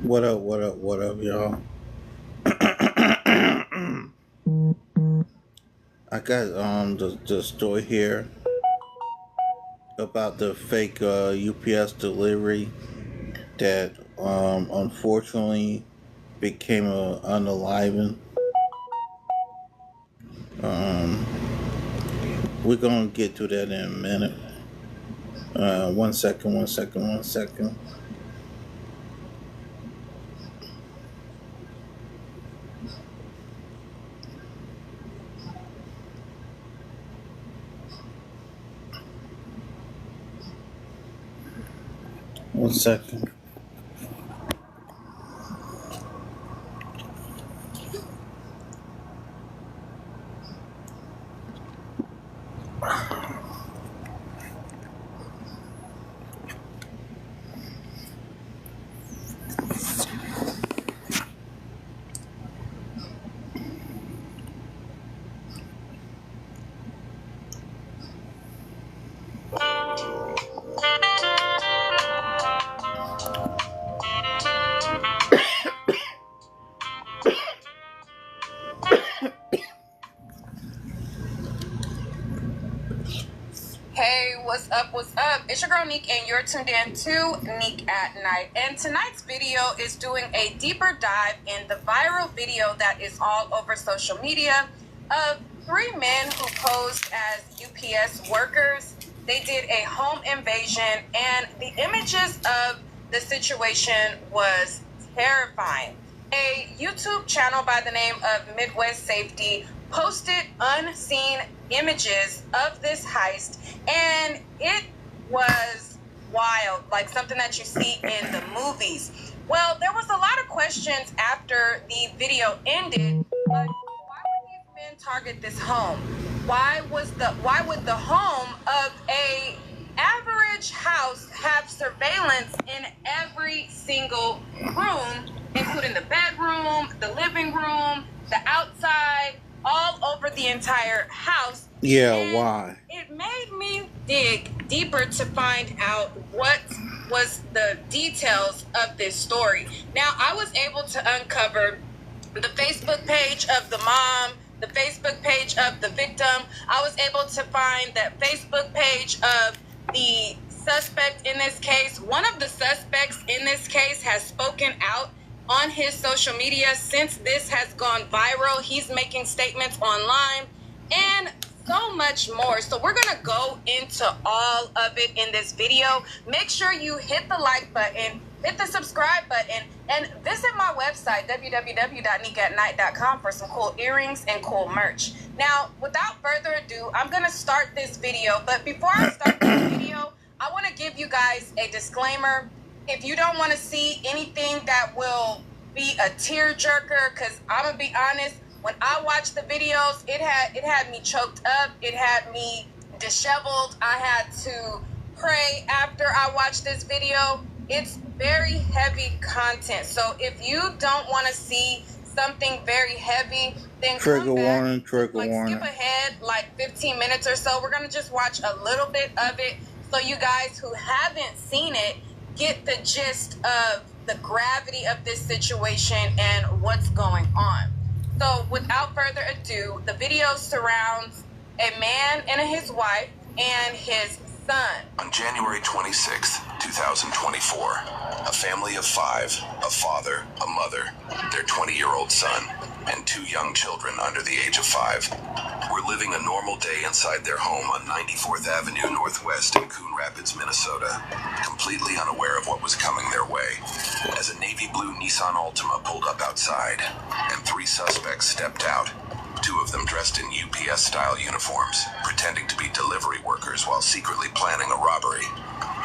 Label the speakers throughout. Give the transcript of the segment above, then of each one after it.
Speaker 1: What up, what up, what up, y'all? I got the story here about the fake UPS delivery that unfortunately became a unaliving. Um, we're gonna get to that in a minute. One second, one second, one second. One second.
Speaker 2: Hey, what's up, what's up? It's your girl Neek and you're tuned in to Neek at Night. And tonight's video is doing a deeper dive in the viral video that is all over social media of three men who posed as UPS workers. They did a home invasion and the images of the situation was terrifying. A YouTube channel by the name of Midwest Safety posted unseen images of this heist, and it was wild, like something that you see in the movies. Well, there was a lot of questions after the video ended, but why would these men target this home? Why would the home of a average house have surveillance in every single room, including the bedroom, the living room, the outside, all over the entire house?
Speaker 1: Yeah,
Speaker 2: and
Speaker 1: why?
Speaker 2: It made me dig deeper to find out what was the details of this story. Now, I was able to uncover the Facebook page of the mom, the Facebook page of the victim. I was able to find that Facebook page of the suspect in this case. One of the suspects in this case has spoken out on his social media since this has gone viral. He's making statements online and so much more. So we're gonna go into all of it in this video. Make sure you hit the like button, hit the subscribe button, and visit my website, www.neekatnight.com, for some cool earrings and cool merch. Now, without further ado, I'm gonna start this video, but before I start this video, I wanna give you guys a disclaimer. If you don't want to see anything that will be a tearjerker, because I'm gonna be honest, when I watched the videos, it had me choked up, it had me disheveled. I had to pray after I watched this video. It's very heavy content, so if you don't want to see something very heavy, then
Speaker 1: Trigger
Speaker 2: come back,
Speaker 1: warning, trigger warning.
Speaker 2: skip ahead like 15 minutes or so. We're gonna just watch a little bit of it, so you guys who haven't seen it get the gist of the gravity of this situation and what's going on. So without further ado, the video surrounds a man and his wife and his son.
Speaker 3: On January 26th, 2024, a family of five, a father, a mother, their 20-year-old son, and two young children under the age of 5 were living a normal day inside their home on 94th Avenue Northwest in Coon Rapids, Minnesota, completely unaware of what was coming their way, as a navy blue Nissan Altima pulled up outside, and three suspects stepped out. Two of them dressed in UPS-style uniforms, pretending to be delivery workers while secretly planning a robbery.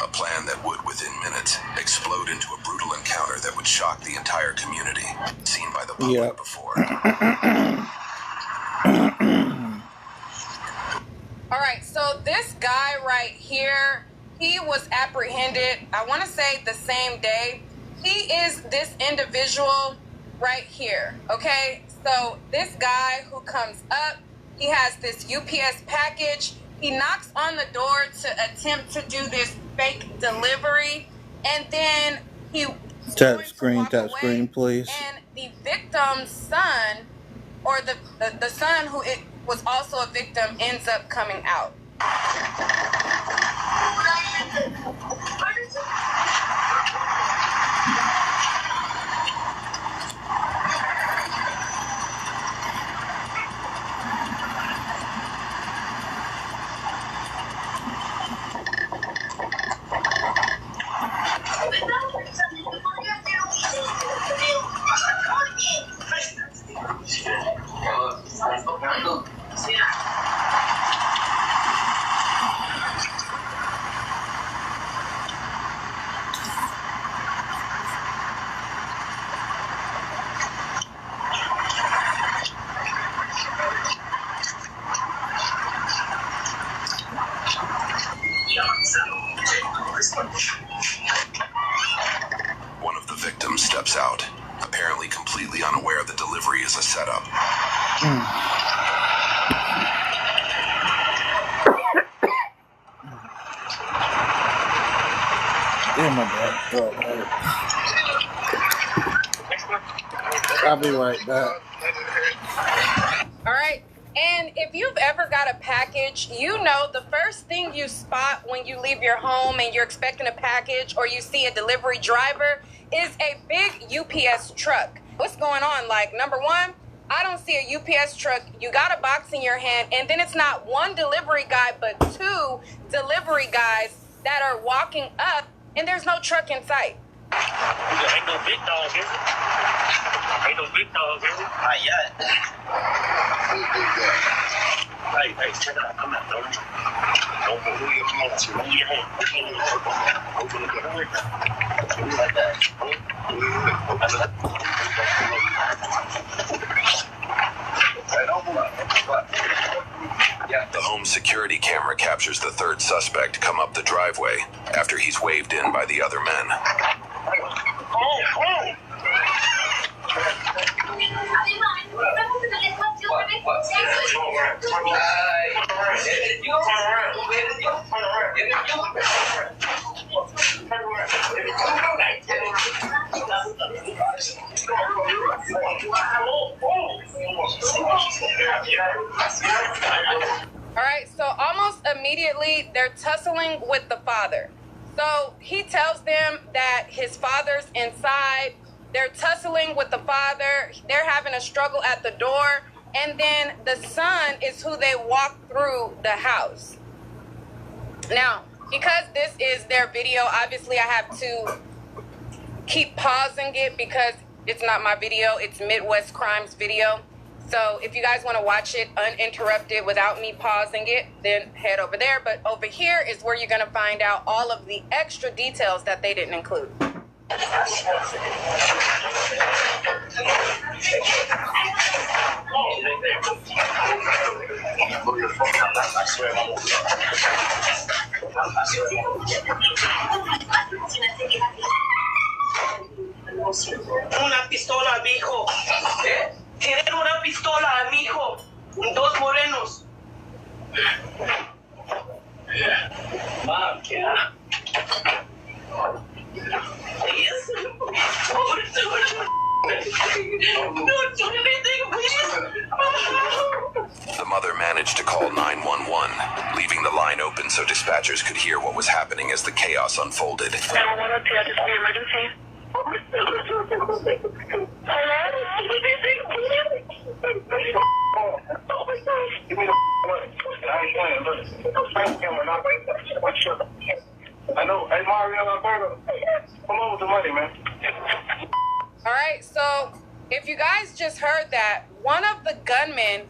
Speaker 3: A plan that would, within minutes, explode into a brutal encounter that would shock the entire community, seen by the public before.
Speaker 2: All right, so this guy right here, he was apprehended, I want to say the same day. He is this individual right here, okay? So this guy who comes up, he has this UPS package. He knocks on the door to attempt to do this fake delivery, and then he
Speaker 1: Tap
Speaker 2: going to
Speaker 1: screen,
Speaker 2: walk
Speaker 1: tap
Speaker 2: away,
Speaker 1: screen, please.
Speaker 2: and the victim's son, or the son who it was also a victim, ends up coming out.
Speaker 3: One of the victims steps out, apparently completely unaware the delivery is a setup.
Speaker 1: Damn, my bad. Throat hurt. I'll be right back.
Speaker 2: All right. And if you've ever got a package, you know the first thing you spot when you leave your home and you're expecting a package or you see a delivery driver is a big UPS truck. What's going on? Like, number one, I don't see a UPS truck. You got a box in your hand, and then it's not one delivery guy, but two delivery guys that are walking up, and there's no truck in sight.
Speaker 4: Ain't no big dog, is it? Ain't no big dog, is it? Not yet. Hey, check it out. Come on, don't move your hands. Move your hands. Open the door. Do it like that.
Speaker 3: The home security camera captures the third suspect come up the driveway after he's waved in by the other men.
Speaker 2: All right, so almost immediately they're tussling with the father. So he tells them that his father's inside. They're tussling with the father. They're having a struggle at the door. And then the son is who they walk through the house. Now, because this is their video, obviously I have to keep pausing it because it's not my video. It's Midwest Crimes video. So if you guys want to watch it uninterrupted without me pausing it, then head over there. But over here is where you're going to find out all of the extra details that they didn't include.
Speaker 4: Una pistola, mijo. Tienen una pistola, mijo. Dos morenos. Mom, yeah. Please. Don't do anything, please.
Speaker 3: The mother managed to call 911, leaving the line open so dispatchers could hear what was happening as the chaos unfolded.
Speaker 4: 911, this is an emergency.
Speaker 5: I know. Hey, Mario Alberto, come on with the money, man.
Speaker 2: All right, so if you guys just heard that, one of the gunmen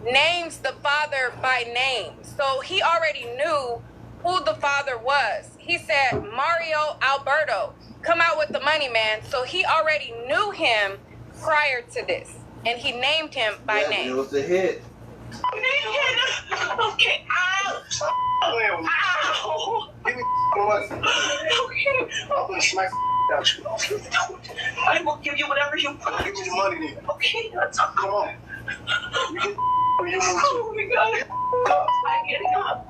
Speaker 2: names the father by name. So he already knew who the father was. He said, Mario Alberto, come out with the money, man. So he already knew him prior to this, and he named him by name.
Speaker 6: It was a hit.
Speaker 4: Okay, ow! Ow!
Speaker 5: Give me the money.
Speaker 4: Okay.
Speaker 5: I'm gonna smack out you.
Speaker 4: I will give you whatever you want.
Speaker 5: Give me the money then.
Speaker 4: Okay, that's all.
Speaker 5: Come on. You get when you move
Speaker 4: Oh my God. I'm getting up.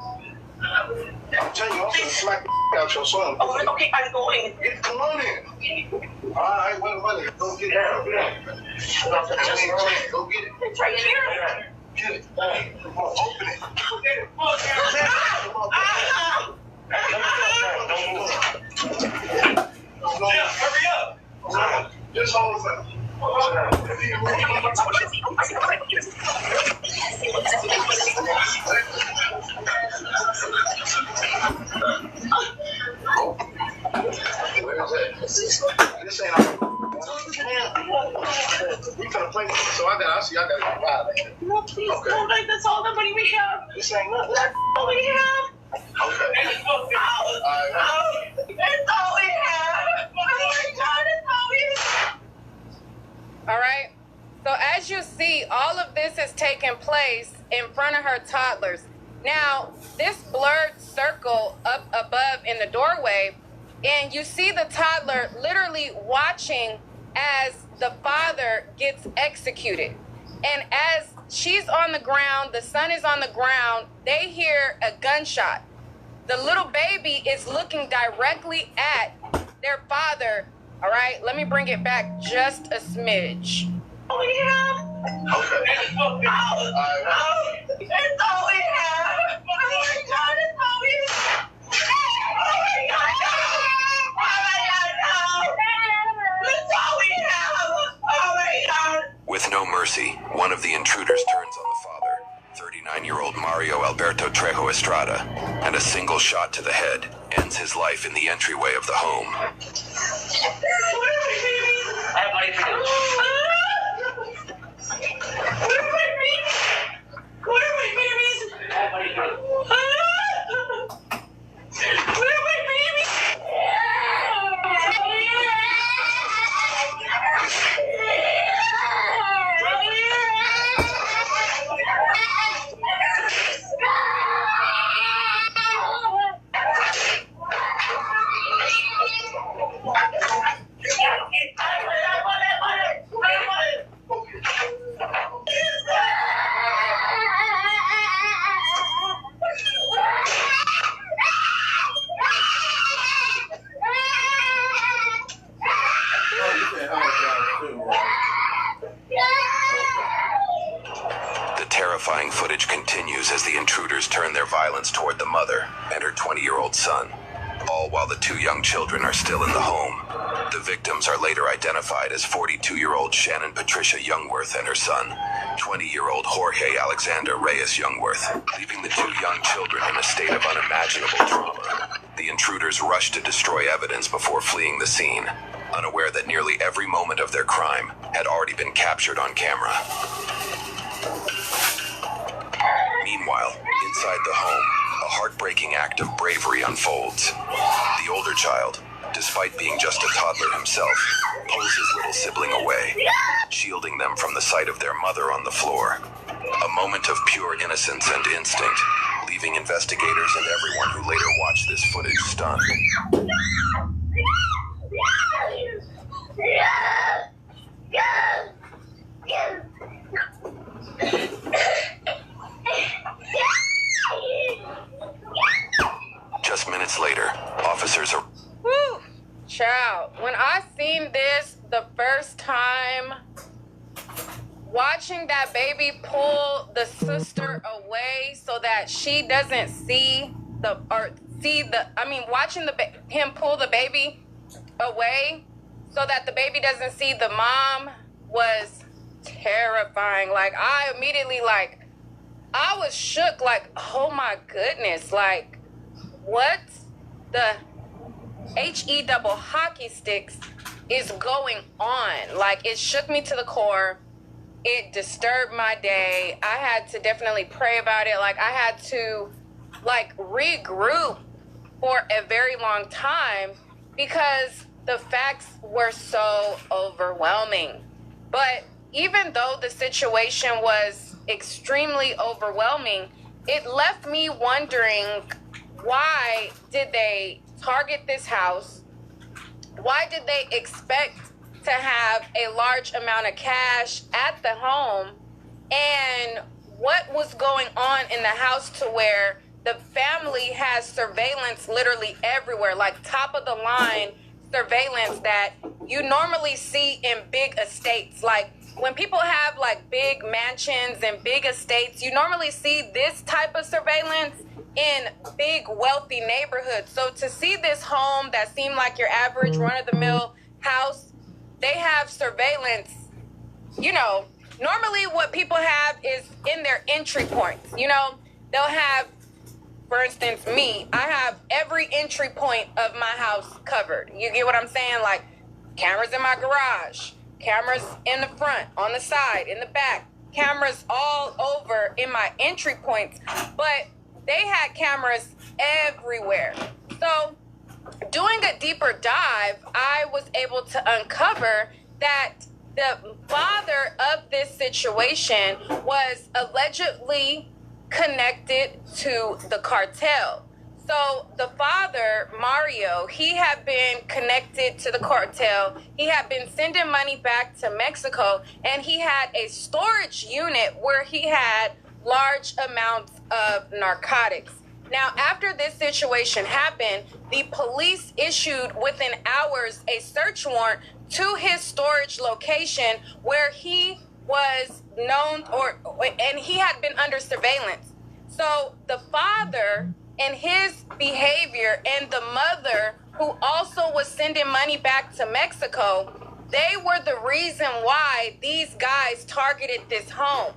Speaker 5: I'm telling you, I'm gonna smack out your son.
Speaker 4: Oh, okay, I'm going.
Speaker 5: Come on in.
Speaker 4: Okay.
Speaker 5: All right, where the money? Go get it. Go get it.
Speaker 2: It's right here.
Speaker 5: Get it. Come on, open it. Get it. Come on. Hurry up. Just hold it. This ain't our. We finna play this, so I gotta ride.
Speaker 2: No, please, don't like that's all the money we have.
Speaker 5: This ain't nothing.
Speaker 2: That's all we have.
Speaker 5: Okay.
Speaker 2: That's all we have. Oh my God, that's all we have. All right. So as you see, all of this is taking place in front of her toddlers. Now, this blurred circle up above in the doorway, and you see the toddler literally watching as the father gets executed. And as she's on the ground, the son is on the ground, they hear a gunshot. The little baby is looking directly at their father. All right, let me bring it back just a smidge. Oh, we have.
Speaker 5: Okay.
Speaker 2: That's all we have. Oh my God, that's all we have. Oh my God, no. Oh my God, no. That's all we have. Oh my God.
Speaker 3: With no mercy, one of the intruders turns on the father, 39-year-old Mario Alberto Trejo Estrada, and a single shot to the head ends his life in the entryway of the home.
Speaker 2: Where are my babies?
Speaker 4: I have money for you.
Speaker 2: Where are my babies? Where are my babies?
Speaker 4: I have money for you.
Speaker 2: Where are my babies?
Speaker 3: The terrifying footage continues as the intruders turn their violence toward the mother and her 20-year-old son, all while the two young children are still in the home. The victims are later identified as 42-year-old Shannon Patricia Youngworth and her son, 20-year-old Jorge Alexander Reyes Youngworth, leaving the two young children in a state of unimaginable trauma. The intruders rushed to destroy evidence before fleeing the scene, unaware that nearly every moment of their crime had already been captured on camera. Meanwhile, inside the home, a heartbreaking act of bravery unfolds. The older child, despite being just a toddler himself, pulls his little sibling away, shielding them from the sight of their mother on the floor. A moment of pure innocence and instinct, leaving investigators and everyone who later watched this footage stunned. Just minutes later, officers are...
Speaker 2: Whew. Child, when I seen this the first time, watching that baby pull the sister away so that she doesn't see watching him pull the baby away so that the baby doesn't see the mom was terrifying. Like, I immediately, I was shook, oh my goodness, what the HE double hockey sticks is going on? It shook me to the core. It disturbed my day. I had to definitely pray about it. I had to regroup for a very long time because the facts were so overwhelming. But even though the situation was extremely overwhelming, it left me wondering, why did they target this house? Why did they expect to have a large amount of cash at the home? And what was going on in the house to where the family has surveillance literally everywhere, top of the line surveillance that you normally see in big estates. Like when people have like big mansions and big estates, you normally see this type of surveillance in big wealthy neighborhoods. So to see this home that seemed like your average run-of-the-mill house, they have surveillance. You know, normally what people have is in their entry points. You know, they'll have, for instance, me, I have every entry point of my house covered. You get what I'm saying? Like cameras in my garage, cameras in the front, on the side, in the back, cameras all over in my entry points. But they had cameras everywhere. So doing a deeper dive, I was able to uncover that the father of this situation was allegedly connected to the cartel. So the father, Mario, he had been connected to the cartel. He had been sending money back to Mexico, and he had a storage unit where he had large amounts of narcotics. Now, after this situation happened, the police issued within hours a search warrant to his storage location where he was known and he had been under surveillance. So the father and his behavior and the mother, who also was sending money back to Mexico, they were the reason why these guys targeted this home.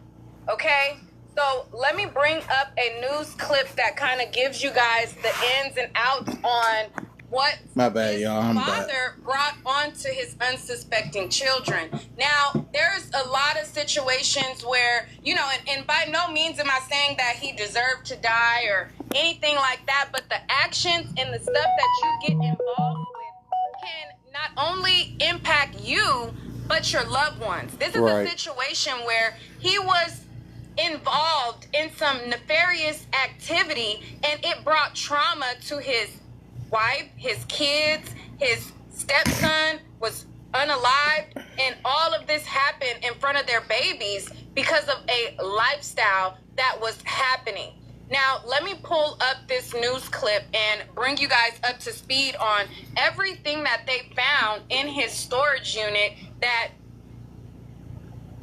Speaker 2: Okay? So let me bring up a news clip that kind of gives you guys the ins and outs on what his father brought onto his unsuspecting children. Now, there's a lot of situations where, you know, and by no means am I saying that he deserved to die or anything like that, but the actions and the stuff that you get involved with can not only impact you, but your loved ones. This is a situation where he was involved in some nefarious activity, and it brought trauma to his wife, his kids, his stepson was unalived, and all of this happened in front of their babies because of a lifestyle that was happening. Now, let me pull up this news clip and bring you guys up to speed on everything that they found in his storage unit that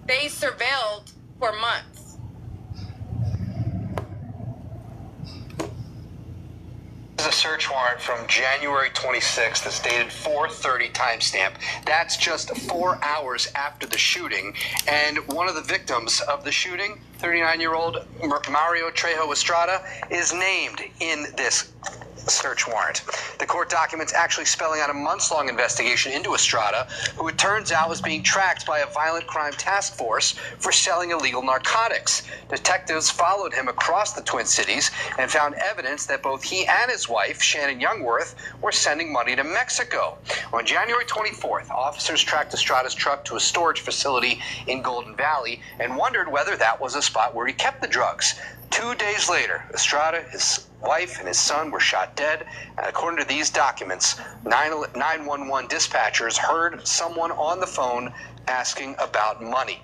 Speaker 2: they surveilled for months.
Speaker 6: This is a search warrant from January 26th that's dated 4:30 timestamp. That's just 4 hours after the shooting. And one of the victims of the shooting, 39-year-old Mario Trejo Estrada, is named in this search warrant. The court documents actually spelling out a months-long investigation into Estrada, who it turns out was being tracked by a violent crime task force for selling illegal narcotics. Detectives followed him across the Twin Cities and found evidence that both he and his wife, Shannon Youngworth, were sending money to Mexico. On January 24th, officers tracked Estrada's truck to a storage facility in Golden Valley and wondered whether that was a spot where he kept the drugs. 2 days later, Estrada, his wife, and his son were shot dead. And according to these documents, 911 dispatchers heard someone on the phone asking about money.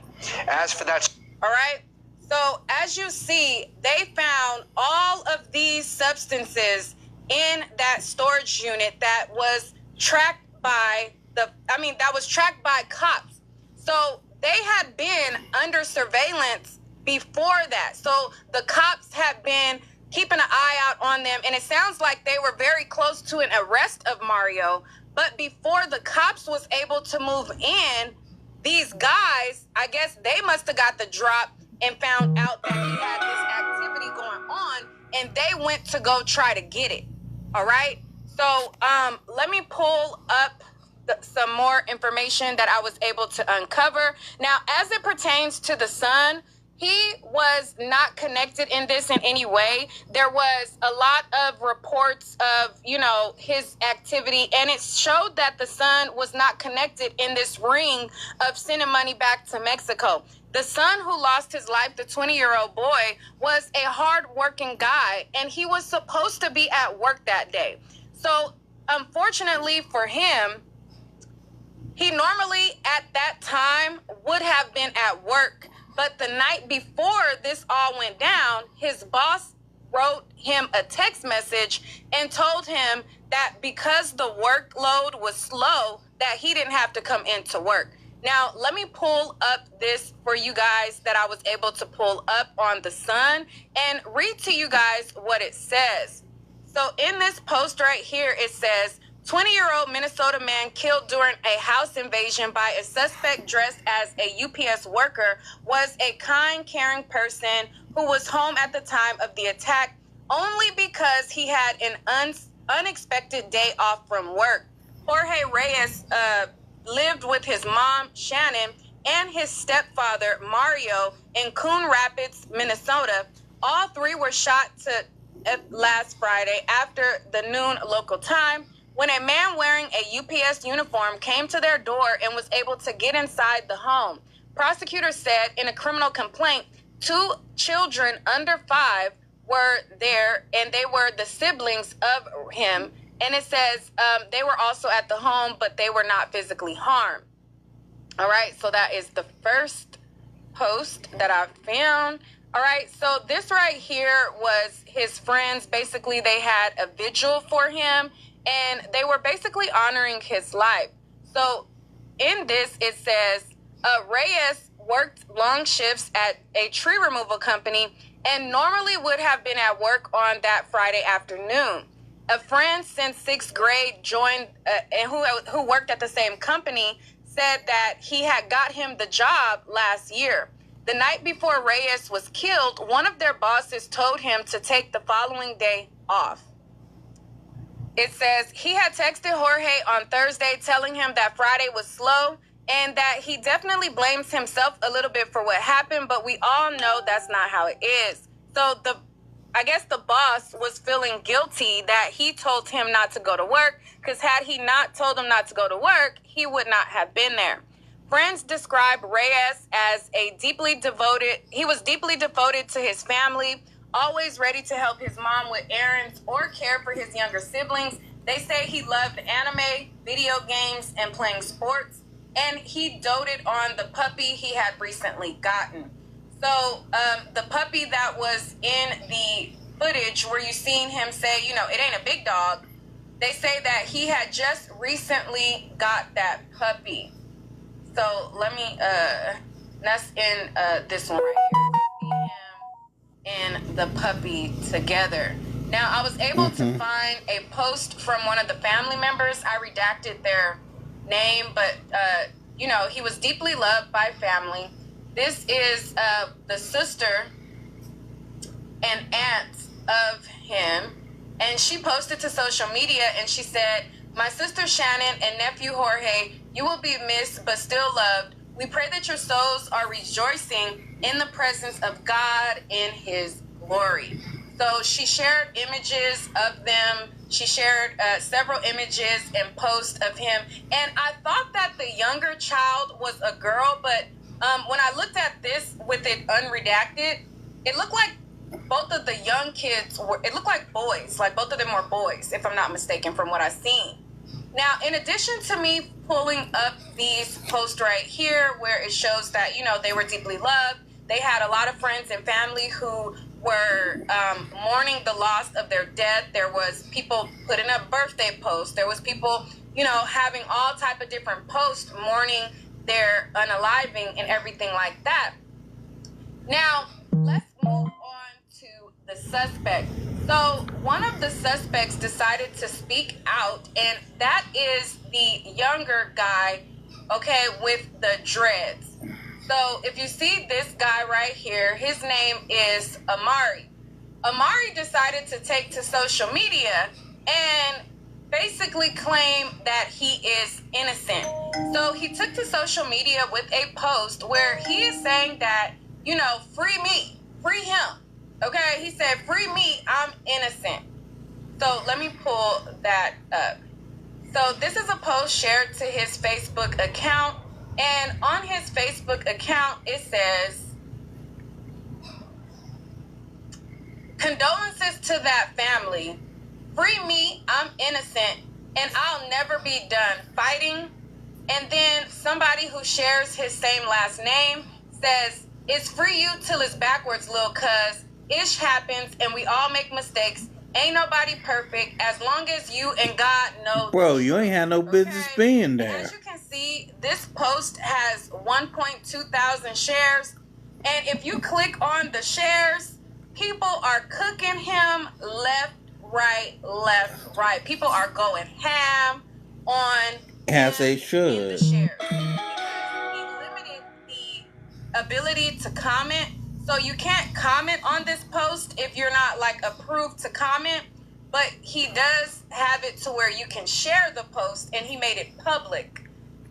Speaker 6: As for that...
Speaker 2: All right. So as you see, they found all of these substances in that storage unit that was tracked by cops. So they had been under surveillance before that. So the cops have been keeping an eye out on them, and it sounds like they were very close to an arrest of Mario. But before the cops was able to move in, these guys, I guess they must have got the drop and found out that he had this activity going on, and they went to go try to get it. All right? So let me pull up some more information that I was able to uncover. Now, as it pertains to the son, he was not connected in this in any way. There was a lot of reports of, you know, his activity, and it showed that the son was not connected in this ring of sending money back to Mexico. The son who lost his life, the 20-year-old boy, was a hard-working guy, and he was supposed to be at work that day. So, unfortunately for him, he normally at that time would have been at work. But the night before this all went down, his boss wrote him a text message and told him that because the workload was slow, that he didn't have to come into work. Now, let me pull up this for you guys that I was able to pull up on The Sun and read to you guys what it says. So in this post right here, it says, 20-year-old Minnesota man killed during a house invasion by a suspect dressed as a UPS worker was a kind, caring person who was home at the time of the attack only because he had an unexpected day off from work. Jorge Reyes lived with his mom, Shannon, and his stepfather, Mario, in Coon Rapids, Minnesota. All three were shot last Friday after the noon local time, when a man wearing a UPS uniform came to their door and was able to get inside the home. Prosecutors said in a criminal complaint, 2 children under 5 were there, and they were the siblings of him. And it says they were also at the home, but they were not physically harmed. All right, so that is the first post that I found. All right, so this right here was his friends. Basically, they had a vigil for him, and they were basically honoring his life. So in this, it says, Reyes worked long shifts at a tree removal company and normally would have been at work on that Friday afternoon. A friend since 6th grade joined and who worked at the same company said that he had got him the job last year. The night before Reyes was killed, one of their bosses told him to take the following day off. It says he had texted Jorge on Thursday telling him that Friday was slow and that he definitely blames himself a little bit for what happened, but we all know that's not how it is. So I guess the boss was feeling guilty that he told him not to go to work, because had he not told him not to go to work, he would not have been there. Friends describe Reyes as he was deeply devoted to his family, always ready to help his mom with errands or care for his younger siblings. They say he loved anime, video games, and playing sports, and he doted on the puppy he had recently gotten. So the puppy that was in the footage where you seen him say, it ain't a big dog, they say that he had just recently got that puppy. So let me, that's in this one right here. See him and the puppy together. Now, I was able to find a post from one of the family members. I redacted their name, but, he was deeply loved by family. This is the sister and aunt of him, and she posted to social media, and she said, "My sister Shannon and nephew Jorge, you will be missed but still loved. We pray that your souls are rejoicing in the presence of God in his glory." So she shared images of them. She shared several images and posts of him. And I thought that the younger child was a girl, but when I looked at this with it unredacted, it looked like both of the young kids it looked like boys. Like both of them were boys, if I'm not mistaken, from what I've seen. Now, in addition to me pulling up these posts right here where it shows that, they were deeply loved, they had a lot of friends and family who were mourning the loss of their death. There was people putting up birthday posts. There was people, having all type of different posts mourning their unaliving and everything like that. Now, let's move on to the suspect. So one of the suspects decided to speak out, and that is the younger guy, okay, with the dreads. So if you see this guy right here, his name is Amari. Amari decided to take to social media and basically claim that he is innocent. So he took to social media with a post where he is saying that, free me, free him. Okay, he said, free me, I'm innocent. So let me pull that up. So this is a post shared to his Facebook account. And on his Facebook account, it says, "Condolences to that family. Free me, I'm innocent, and I'll never be done fighting." And then somebody who shares his same last name says, "It's free you till it's backwards, lil' cuz. ish happens and we all make mistakes. Ain't nobody perfect as long as you and God know.
Speaker 1: Bro, you ain't had no business being there.
Speaker 2: As you can see, this post has 1.2 thousand shares. And if you click on the shares, people are cooking him left, right. People are going ham on
Speaker 1: as they should.
Speaker 2: In the shares. Because he limited the ability to comment. So you can't comment on this post if you're not like approved to comment. But he does have it to where you can share the post, and he made it public.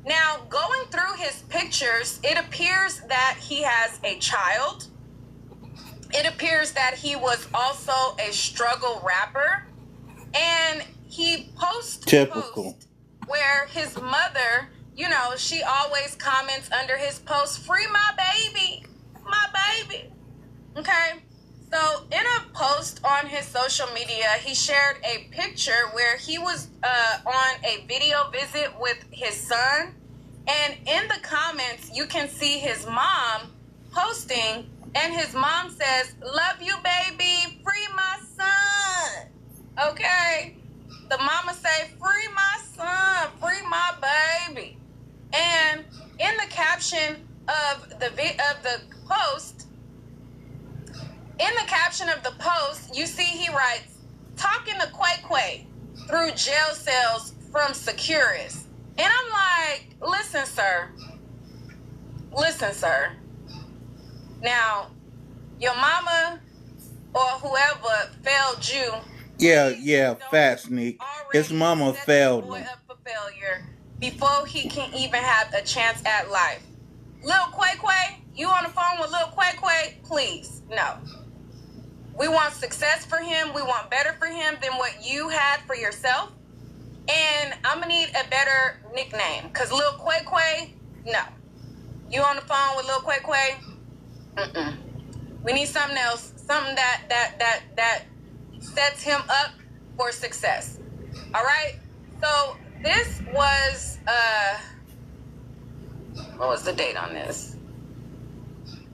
Speaker 2: Now, going through his pictures, it appears that he has a child. It appears that he was also a struggle rapper. And he posts where his mother, you know, she always comments under his post, "Free my baby, my baby." Okay? So in a post on his social media, he shared a picture where he was on a video visit with his son. And in the comments, you can see his mom posting, and his mom says, "Love you, baby. Free my son." Okay? The mama say, "Free my son. Free my baby." And in the caption of the post, you see he writes, "Talking to Quay Quay through jail cells from Securus." And I'm like, listen, sir. Now, your mama or whoever failed you.
Speaker 1: Yeah, fat sneak. His mama failed him.
Speaker 2: Up for failure before he can even have a chance at life. Lil Quay Quay, you on the phone with Lil Quay Quay? Please, no. We want success for him. We want better for him than what you had for yourself. And I'm going to need a better nickname. Because Lil Quay Quay, no. You on the phone with Lil Quay Quay? Mm-mm. We need something else. Something that sets him up for success. All right? So this was, what was the date on this?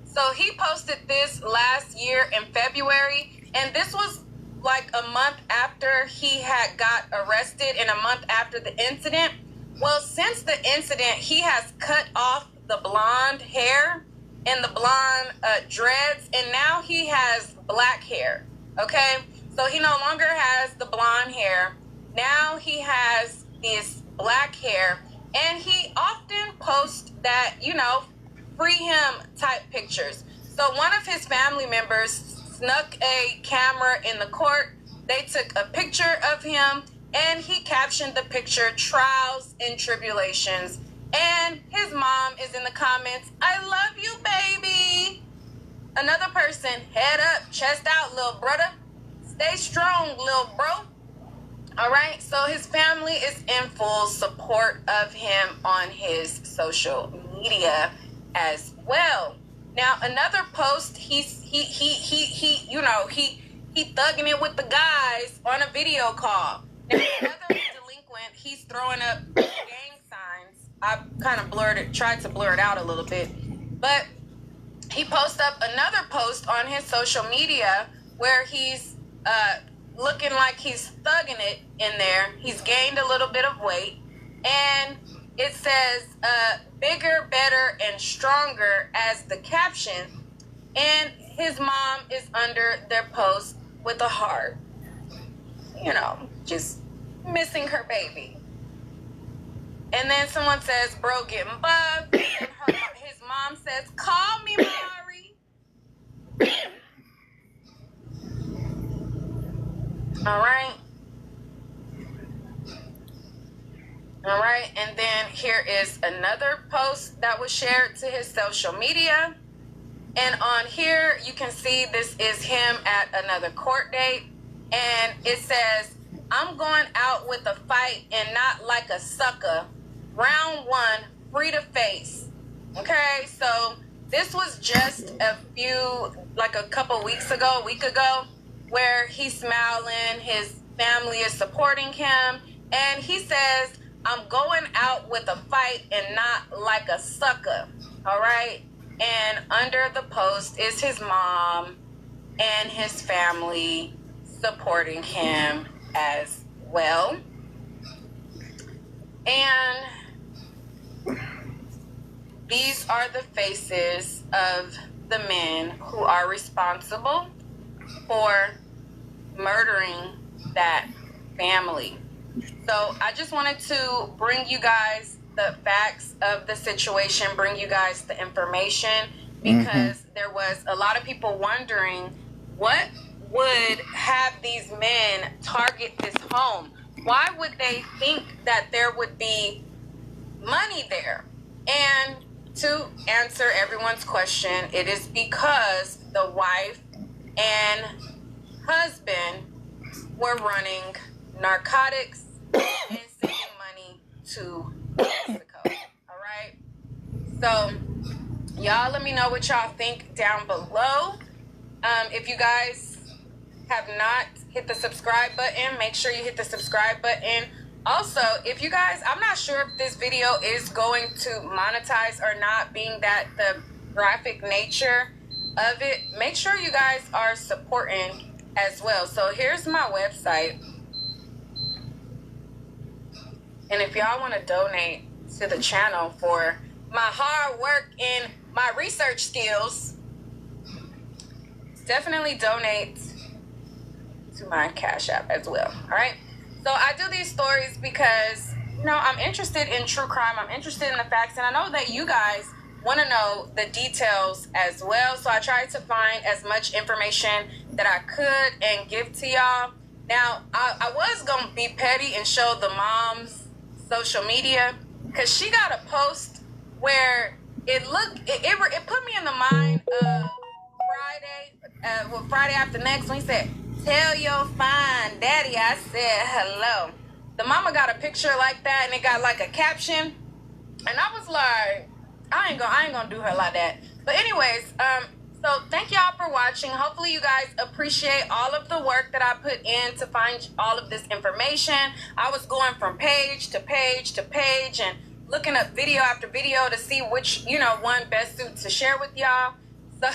Speaker 2: So he posted this last year in February, and this was like a month after he had got arrested and a month after the incident. Well, since the incident, he has cut off the blonde hair and the blonde dreads, and now he has black hair, okay? So he no longer has the blonde hair. Now he has this black hair, and he often posts that, you know, free him type pictures. So one of his family members snuck a camera in the court. They took a picture of him, and he captioned the picture, "Trials and Tribulations." And his mom is in the comments, "I love you, baby." Another person, "Head up, chest out, little brother. Stay strong, little bro." All right, so his family is in full support of him on his social media as well. Now, another post, he thugging it with the guys on a video call. Now, another delinquent, he's throwing up gang signs. I kind of tried to blur it out a little bit, but he posted up another post on his social media where he's looking like he's thugging it in there. He's gained a little bit of weight, and it says "bigger, better, and stronger" as the caption, and his mom is under their post with a heart, you know, just missing her baby. And then someone says, "Bro, getting bugged." And his mom says, "Call me, Mari." All right, and then here is another post that was shared to his social media. And on here, you can see this is him at another court date. And it says, "I'm going out with a fight and not like a sucker. Round 1, free to face." Okay, so this was just a week ago, where he's smiling, his family is supporting him, and he says, "I'm going out with a fight and not like a sucker." All right, and under the post is his mom and his family supporting him as well. And these are the faces of the men who are responsible for murdering that family. So I just wanted to bring you guys the facts of the situation, bring you guys the information, because there was a lot of people wondering what would have these men target this home. Why would they think that there would be money there? And to answer everyone's question, it is because the wife and husband were running narcotics and sending money to Mexico. All right? So, y'all let me know what y'all think down below. If you guys have not hit the subscribe button, make sure you hit the subscribe button. Also, if you guys, I'm not sure if this video is going to monetize or not, being that the graphic nature of it, make sure you guys are supporting as well. So here's my website. And if y'all want to donate to the channel for my hard work and my research skills, definitely donate to my Cash App as well. All right? So I do these stories because, you know, I'm interested in true crime. I'm interested in the facts. And I know that you guys want to know the details as well. So I tried to find as much information that I could and give to y'all. Now, I was going to be petty and show the mom's social media, because she got a post where it put me in the mind of Friday after next, when he said, "Tell your fine daddy I said hello." The mama got a picture like that, and it got like a caption, and I was like, I ain't gonna do her like that. But anyways, so thank y'all for watching. Hopefully you guys appreciate all of the work that I put in to find all of this information. I was going from page to page to page and looking up video after video to see which, you know, one best suit to share with y'all. So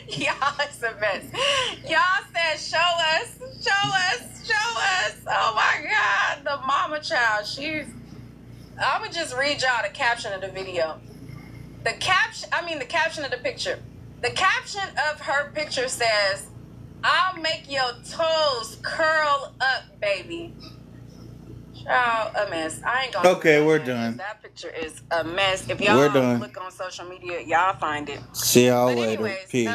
Speaker 2: y'all, it's a mess. Y'all said, show us. Oh my God, the mama child. I would just read y'all the caption of the video. The caption of the picture. The caption of her picture says, "I'll make your toes curl up, baby." Child, a mess. I ain't gonna.
Speaker 1: Okay, we're done.
Speaker 2: That picture is a mess. If y'all
Speaker 1: We're done.
Speaker 2: look on social media, y'all find it.
Speaker 1: See y'all
Speaker 2: But
Speaker 1: later.
Speaker 2: anyways,
Speaker 1: Peace.